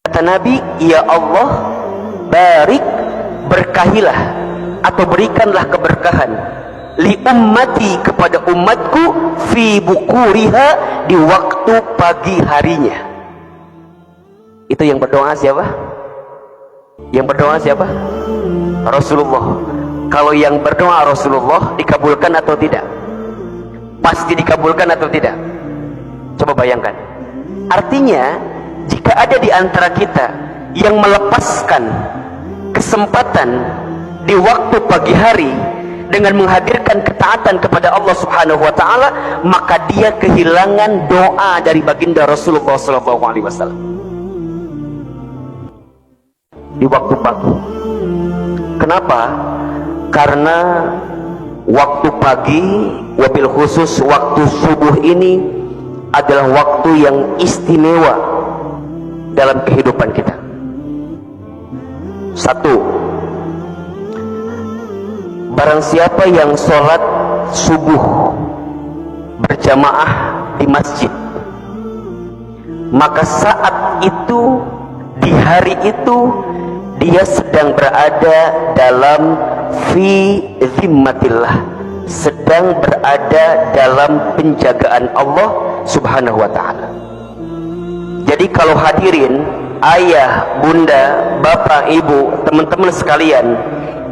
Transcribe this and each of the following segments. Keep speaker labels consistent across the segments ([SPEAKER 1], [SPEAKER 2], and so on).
[SPEAKER 1] Kata Nabi, ya Allah, barik, berkahilah atau berikanlah keberkahan li ummati, kepada umatku, fi bukuriha, di waktu pagi harinya. Itu yang berdoa siapa? Yang berdoa siapa? Rasulullah. Kalau yang berdoa Rasulullah dikabulkan atau tidak? Pasti dikabulkan atau tidak? Coba bayangkan. Artinya, jika ada di antara kita yang melepaskan kesempatan di waktu pagi hari dengan menghadirkan ketaatan kepada Allah Subhanahu wa taala, maka dia kehilangan doa dari baginda Rasulullah sallallahu alaihi wasallam di waktu pagi. Kenapa? Karena waktu pagi, wabil khusus waktu subuh ini adalah waktu yang istimewa dalam kehidupan kita. Satu, barang siapa yang sholat subuh berjamaah di masjid, maka saat itu, di hari itu, dia sedang berada dalam fi zimmatillah, sedang berada dalam penjagaan Allah Subhanahu wa ta'ala. Jadi kalau hadirin, ayah, bunda, bapak, ibu, teman-teman sekalian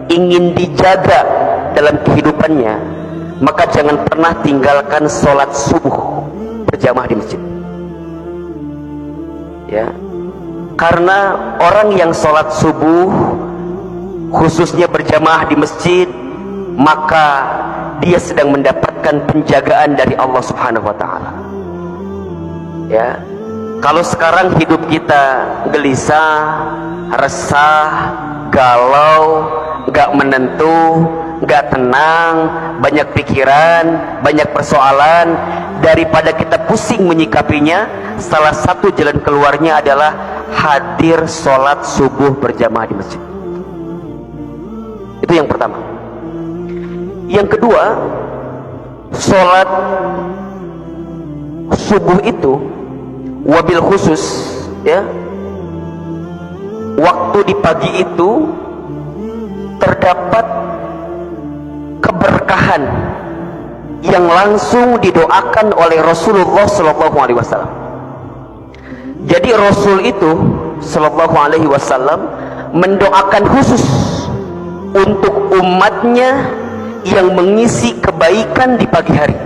[SPEAKER 1] ingin dijaga dalam kehidupannya, maka jangan pernah tinggalkan sholat subuh berjamaah di masjid, ya. Karena orang yang sholat subuh khususnya berjamaah di masjid, maka dia sedang mendapatkan penjagaan dari Allah Subhanahu wa ta'ala, ya. Kalau sekarang hidup kita gelisah, resah, galau, gak menentu, gak tenang, banyak pikiran, banyak persoalan, daripada kita pusing menyikapinya, salah satu jalan keluarnya adalah hadir sholat subuh berjamaah di masjid. Itu yang pertama. Yang kedua, sholat subuh itu wabil khusus, ya, waktu di pagi itu terdapat keberkahan yang langsung didoakan oleh Rasulullah Sallallahu Alaihi Wasallam. Jadi Rasul itu Sallallahu Alaihi Wasallam mendoakan khusus untuk umatnya yang mengisi kebaikan di pagi hari.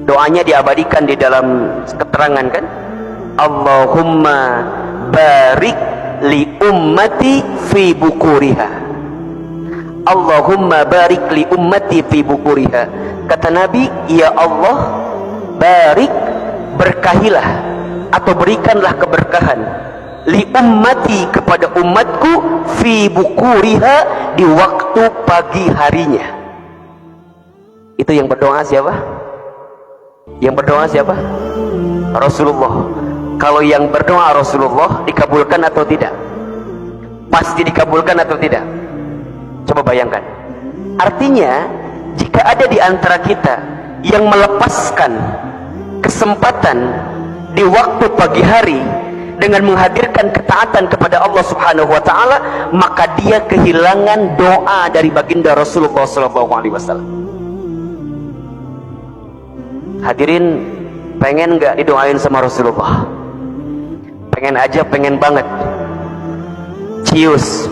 [SPEAKER 1] Doanya diabadikan di dalam keterangan, kan? Allahumma barik li ummati fi bukuriha. Allahumma barik li ummati fi bukuriha. Kata Nabi, ya Allah, barik, berkahilah atau berikanlah keberkahan li ummati, kepada umatku, fi bukuriha, di waktu pagi harinya. Itu yang berdoa siapa? Yang berdoa siapa? Rasulullah. Kalau yang berdoa Rasulullah dikabulkan atau tidak? Pasti dikabulkan atau tidak? Coba bayangkan. Artinya, jika ada di antara kita yang melepaskan kesempatan di waktu pagi hari dengan menghadirkan ketaatan kepada Allah Subhanahu wa ta'ala, maka dia kehilangan doa dari baginda Rasulullah sallallahu alaihi wasallam. Hadirin, pengen nggak didoain sama Rasulullah? Pengen aja, pengen banget. Cius,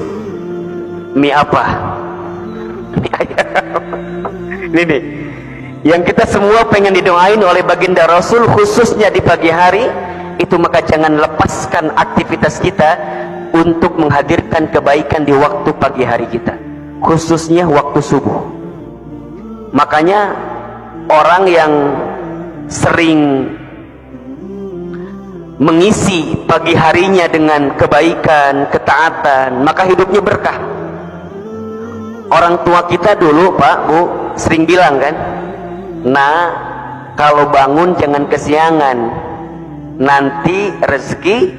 [SPEAKER 1] mie apa? Mie ayam. Ini nih, yang kita semua pengen didoain oleh baginda Rasul, khususnya di pagi hari itu. Maka jangan lepaskan aktivitas kita untuk menghadirkan kebaikan di waktu pagi hari kita, khususnya waktu subuh. Makanya orang yang sering mengisi pagi harinya dengan kebaikan, ketaatan, maka hidupnya berkah. Orang tua kita dulu, Pak, Bu, sering bilang, kan, nah, kalau bangun jangan kesiangan, nanti rezeki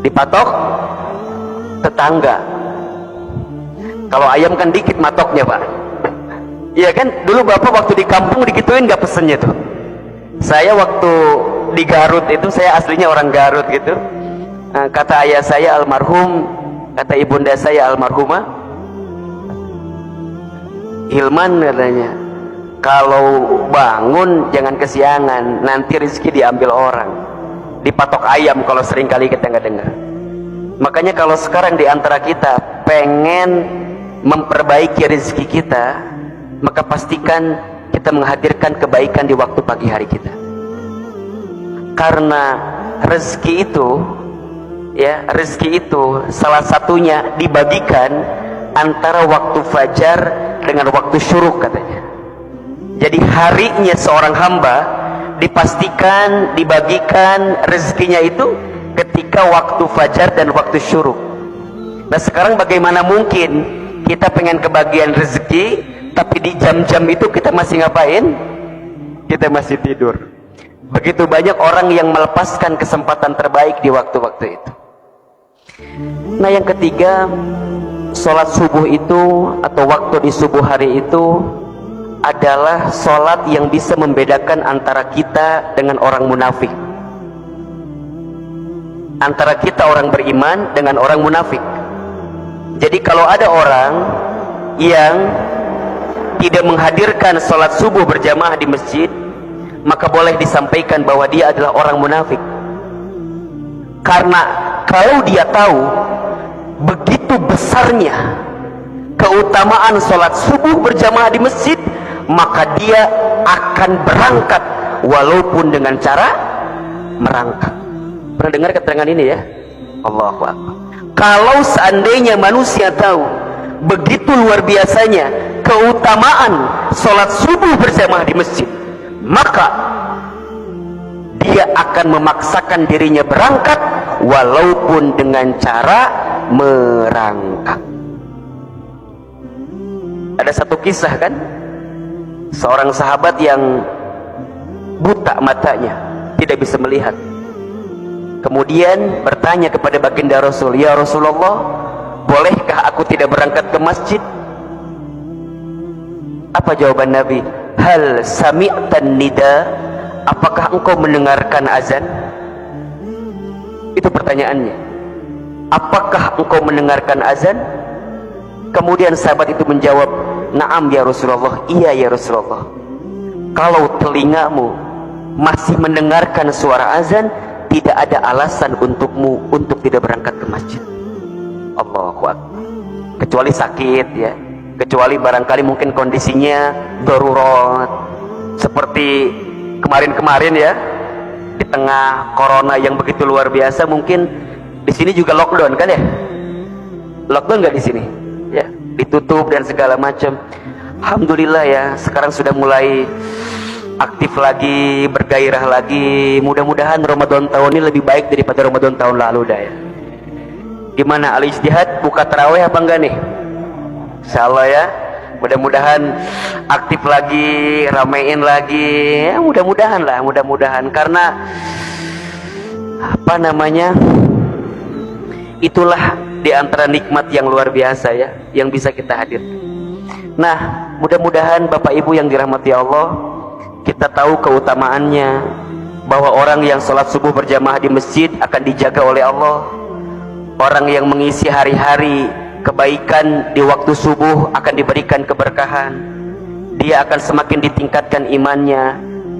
[SPEAKER 1] dipatok tetangga. Kalau ayam kan dikit matoknya, Pak. Iya kan, dulu bapak waktu di kampung digituin nggak pesennya tuh. Saya waktu di Garut itu, saya aslinya orang Garut gitu. Kata ayah saya almarhum, kata ibunda saya almarhumah, Hilman katanya, kalau bangun jangan kesiangan, nanti rezeki diambil orang, dipatok ayam kalau sering kali kita nggak dengar. Makanya kalau sekarang di antara kita pengen memperbaiki rezeki kita, maka pastikan kita menghadirkan kebaikan di waktu pagi hari kita. Karena rezeki itu, ya, rezeki itu salah satunya dibagikan antara waktu fajar dengan waktu syuruk katanya. Jadi harinya seorang hamba dipastikan dibagikan rezekinya itu ketika waktu fajar dan waktu syuruk. Nah sekarang bagaimana mungkin kita pengen kebagian rezeki, tapi di jam-jam itu kita masih ngapain? Kita masih tidur. Begitu banyak orang yang melepaskan kesempatan terbaik di waktu-waktu itu. Nah yang ketiga, sholat subuh itu atau waktu di subuh hari itu adalah sholat yang bisa membedakan antara kita dengan orang munafik, antara kita orang beriman dengan orang munafik. Jadi kalau ada orang yang tidak menghadirkan sholat subuh berjamaah di masjid, maka boleh disampaikan bahwa dia adalah orang munafik. Karena kalau dia tahu begitu besarnya keutamaan sholat subuh berjamaah di masjid, maka dia akan berangkat walaupun dengan cara merangkak. Pernah dengar keterangan ini ya? Allahu Akbar. Kalau seandainya manusia tahu begitu luar biasanya keutamaan sholat subuh berjamaah di masjid, maka dia akan memaksakan dirinya berangkat walaupun dengan cara merangkak. Ada satu kisah kan, seorang sahabat yang buta matanya, tidak bisa melihat, kemudian bertanya kepada baginda Rasul, ya Rasulullah, bolehkah aku tidak berangkat ke masjid? Apa jawaban Nabi? Hal sami'tan nida, apakah engkau mendengarkan azan? Itu pertanyaannya, apakah engkau mendengarkan azan? Kemudian sahabat itu menjawab, na'am ya Rasulullah, iya ya Rasulullah. Kalau telingamu masih mendengarkan suara azan, tidak ada alasan untukmu untuk tidak berangkat ke masjid. Allahu Akbar. Kecuali sakit ya, kecuali barangkali mungkin kondisinya darurat, seperti kemarin-kemarin ya, di tengah corona yang begitu luar biasa. Mungkin di sini juga lockdown kan ya? Lockdown nggak di sini? Ya, ditutup dan segala macam. Alhamdulillah ya, sekarang sudah mulai aktif lagi, bergairah lagi. Mudah-mudahan Ramadan tahun ini lebih baik daripada Ramadan tahun lalu dah ya. Gimana al-ijtihad, buka tarawih apa enggak nih? Insyaallah ya, mudah-mudahan aktif lagi, ramein lagi ya, mudah-mudahan lah, mudah-mudahan. Karena apa namanya, itulah di antara nikmat yang luar biasa ya, yang bisa kita hadirkan. Nah, mudah-mudahan Bapak Ibu yang dirahmati Allah, kita tahu keutamaannya, bahwa orang yang sholat subuh berjamaah di masjid akan dijaga oleh Allah. Orang yang mengisi hari-hari kebaikan di waktu subuh akan diberikan keberkahan. Dia akan semakin ditingkatkan imannya.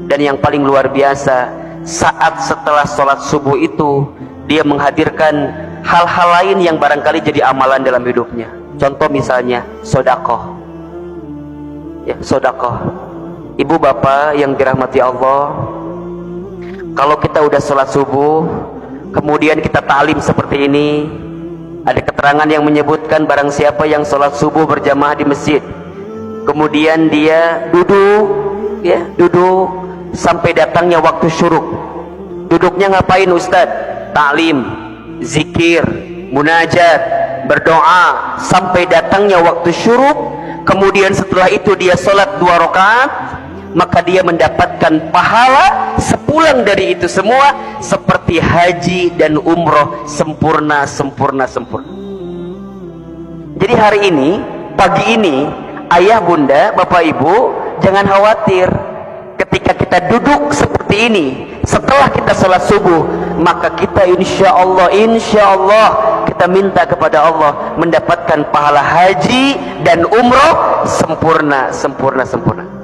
[SPEAKER 1] Dan yang paling luar biasa, saat setelah sholat subuh itu, dia menghadirkan hal-hal lain yang barangkali jadi amalan dalam hidupnya. Contoh misalnya sedekah ya, sedekah. Ibu bapak yang dirahmati Allah, kalau kita udah sholat subuh kemudian kita ta'lim seperti ini, ada keterangan yang menyebutkan barang siapa yang sholat subuh berjamaah di masjid, kemudian dia duduk ya, duduk sampai datangnya waktu syuruk. Duduknya ngapain Ustadz? Ta'lim, zikir, munajat, berdoa sampai datangnya waktu syuruk. Kemudian setelah itu dia sholat 2 rakaat, maka dia mendapatkan pahala sepulang dari itu semua seperti haji dan umroh sempurna. Jadi hari ini, pagi ini, ayah bunda, bapak ibu, jangan khawatir. ketika kita duduk seperti ini setelah kita salat subuh, maka kita insya Allah kita minta kepada Allah mendapatkan pahala haji dan umroh sempurna.